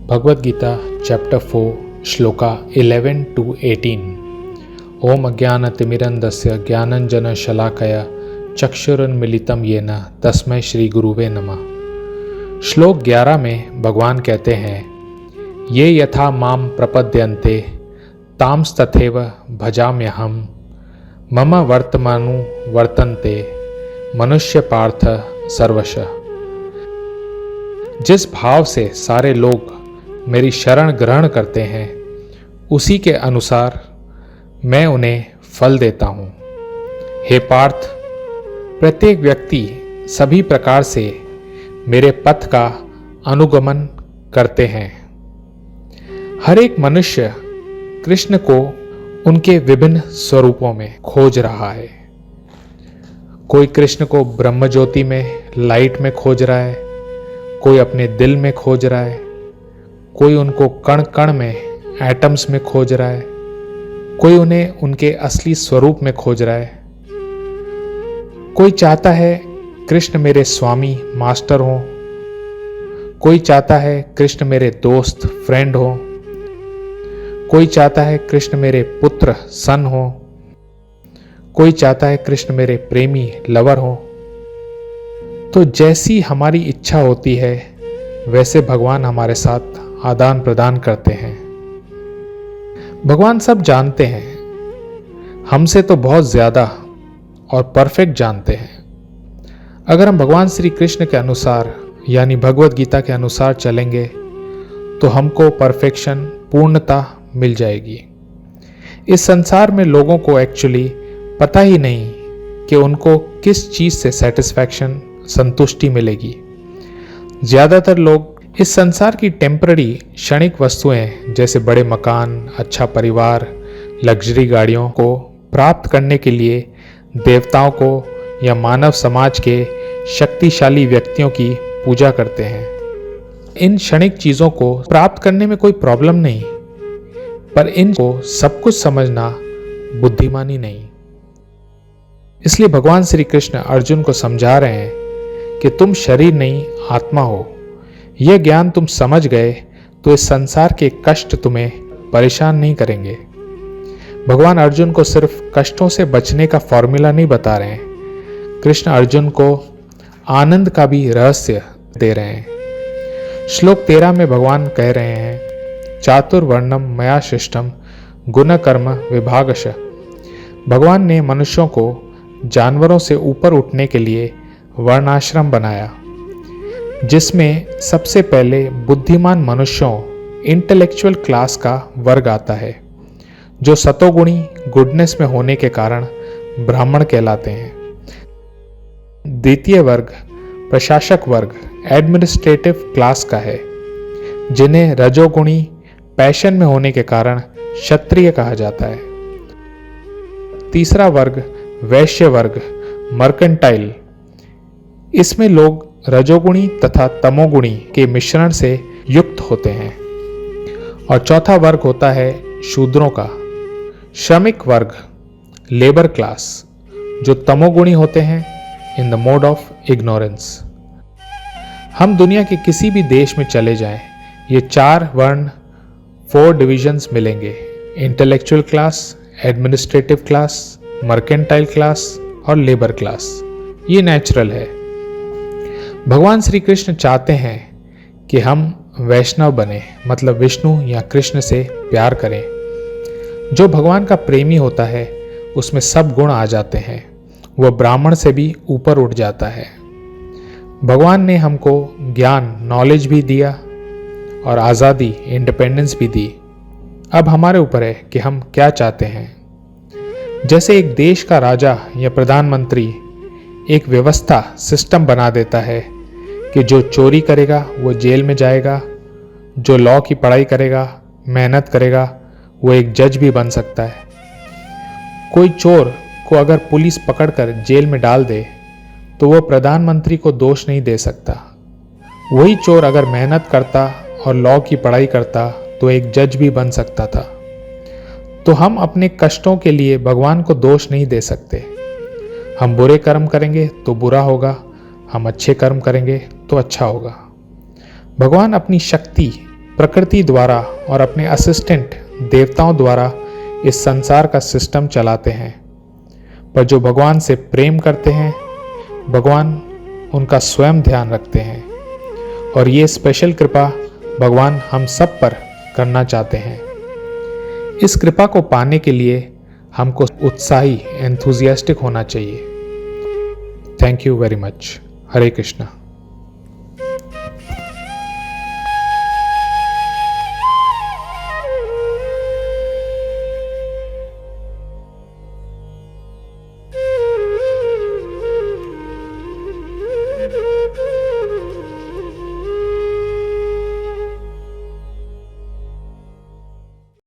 Bhagavad Gita chapter 4 shloka 11 to 18। ओम अज्ञानतिमिरन्धस्य ज्ञानञ्जनशलाकया चक्षुरुन्मीलितं येन तस्मै श्री गुरुवे नमः। श्लोक 11 में भगवान कहते हैं, ये यथा माम प्रपद्यन्ते तांस्तथैव भजाम्यहम् मम वर्तमानु वर्तन्ते मनुष्य पार्थ सर्वशः। जिस भाव से सारे लोग मेरी शरण ग्रहण करते हैं उसी के अनुसार मैं उन्हें फल देता हूँ। हे पार्थ, प्रत्येक व्यक्ति सभी प्रकार से मेरे पथ का अनुगमन करते हैं। हर एक मनुष्य कृष्ण को उनके विभिन्न स्वरूपों में खोज रहा है। कोई कृष्ण को ब्रह्म ज्योति में, लाइट में खोज रहा है, कोई अपने दिल में खोज रहा है, कोई उनको कण कण में, एटम्स में खोज रहा है, कोई उन्हें उनके असली स्वरूप में खोज रहा है। कोई चाहता है कृष्ण मेरे स्वामी, मास्टर हो, कोई चाहता है कृष्ण मेरे दोस्त, फ्रेंड हो, कोई चाहता है कृष्ण मेरे पुत्र, सन हो, कोई चाहता है कृष्ण मेरे प्रेमी, लवर हो। तो जैसी हमारी इच्छा होती है वैसे भगवान हमारे साथ आदान प्रदान करते हैं। भगवान सब जानते हैं, हमसे तो बहुत ज्यादा और परफेक्ट जानते हैं। अगर हम भगवान श्री कृष्ण के अनुसार यानी भगवद गीता के अनुसार चलेंगे तो हमको परफेक्शन, पूर्णता मिल जाएगी। इस संसार में लोगों को एक्चुअली पता ही नहीं कि उनको किस चीज से सेटिस्फैक्शन, संतुष्टि मिलेगी। ज्यादातर लोग इस संसार की टेम्पररी क्षणिक वस्तुएं जैसे बड़े मकान, अच्छा परिवार, लग्जरी गाड़ियों को प्राप्त करने के लिए देवताओं को या मानव समाज के शक्तिशाली व्यक्तियों की पूजा करते हैं। इन क्षणिक चीजों को प्राप्त करने में कोई प्रॉब्लम नहीं, पर इनको सब कुछ समझना बुद्धिमानी नहीं। इसलिए भगवान श्री कृष्ण अर्जुन को समझा रहे हैं कि तुम शरीर नहीं, आत्मा हो। यह ज्ञान तुम समझ गए तो इस संसार के कष्ट तुम्हें परेशान नहीं करेंगे। भगवान अर्जुन को सिर्फ कष्टों से बचने का फॉर्मूला नहीं बता रहे हैं, कृष्ण अर्जुन को आनंद का भी रहस्य दे रहे हैं। श्लोक 13 में भगवान कह रहे हैं, चातुर्वर्णम मया सृष्टम गुण कर्म विभागश। भगवान ने मनुष्यों को जानवरों से ऊपर उठने के लिए वर्णाश्रम बनाया, जिसमें सबसे पहले बुद्धिमान मनुष्यों, इंटेलेक्चुअल क्लास का वर्ग आता है, जो सतोगुणी, गुडनेस में होने के कारण ब्राह्मण कहलाते हैं। द्वितीय वर्ग प्रशासक वर्ग, एडमिनिस्ट्रेटिव क्लास का है, जिन्हें रजोगुणी, पैशन में होने के कारण क्षत्रिय कहा जाता है। तीसरा वर्ग वैश्य वर्ग, मर्केंटाइल। इसमें लोग रजोगुणी तथा तमोगुणी के मिश्रण से युक्त होते हैं। और चौथा वर्ग होता है शूद्रों का, श्रमिक वर्ग, लेबर क्लास, जो तमोगुणी होते हैं in the mode of ignorance. हम दुनिया के किसी भी देश में चले जाएं, ये 4 वर्ण, 4 डिविजन्स मिलेंगे, intellectual class, administrative class, mercantile class और लेबर क्लास। ये नेचुरल है। भगवान श्री कृष्ण चाहते हैं कि हम वैष्णव बने, मतलब विष्णु या कृष्ण से प्यार करें। जो भगवान का प्रेमी होता है उसमें सब गुण आ जाते हैं, वह ब्राह्मण से भी ऊपर उठ जाता है। भगवान ने हमको ज्ञान, नॉलेज भी दिया और आज़ादी, इंडिपेंडेंस भी दी। अब हमारे ऊपर है कि हम क्या चाहते हैं। जैसे एक देश का राजा या प्रधानमंत्री एक व्यवस्था, सिस्टम बना देता है कि जो चोरी करेगा वो जेल में जाएगा, जो लॉ की पढ़ाई करेगा, मेहनत करेगा, वो एक जज भी बन सकता है। कोई चोर को अगर पुलिस पकड़कर जेल में डाल दे तो वो प्रधानमंत्री को दोष नहीं दे सकता। वही चोर अगर मेहनत करता और लॉ की पढ़ाई करता तो एक जज भी बन सकता था। तो हम अपने कष्टों के लिए भगवान को दोष नहीं दे सकते। हम बुरे कर्म करेंगे तो बुरा होगा, हम अच्छे कर्म करेंगे तो अच्छा होगा। भगवान अपनी शक्ति प्रकृति द्वारा और अपने असिस्टेंट देवताओं द्वारा इस संसार का सिस्टम चलाते हैं, पर जो भगवान से प्रेम करते हैं भगवान उनका स्वयं ध्यान रखते हैं। और ये स्पेशल कृपा भगवान हम सब पर करना चाहते हैं। इस कृपा को पाने के लिए हमको उत्साही एंथुजियास्टिक होना चाहिए। Thank you very much. Hare Krishna.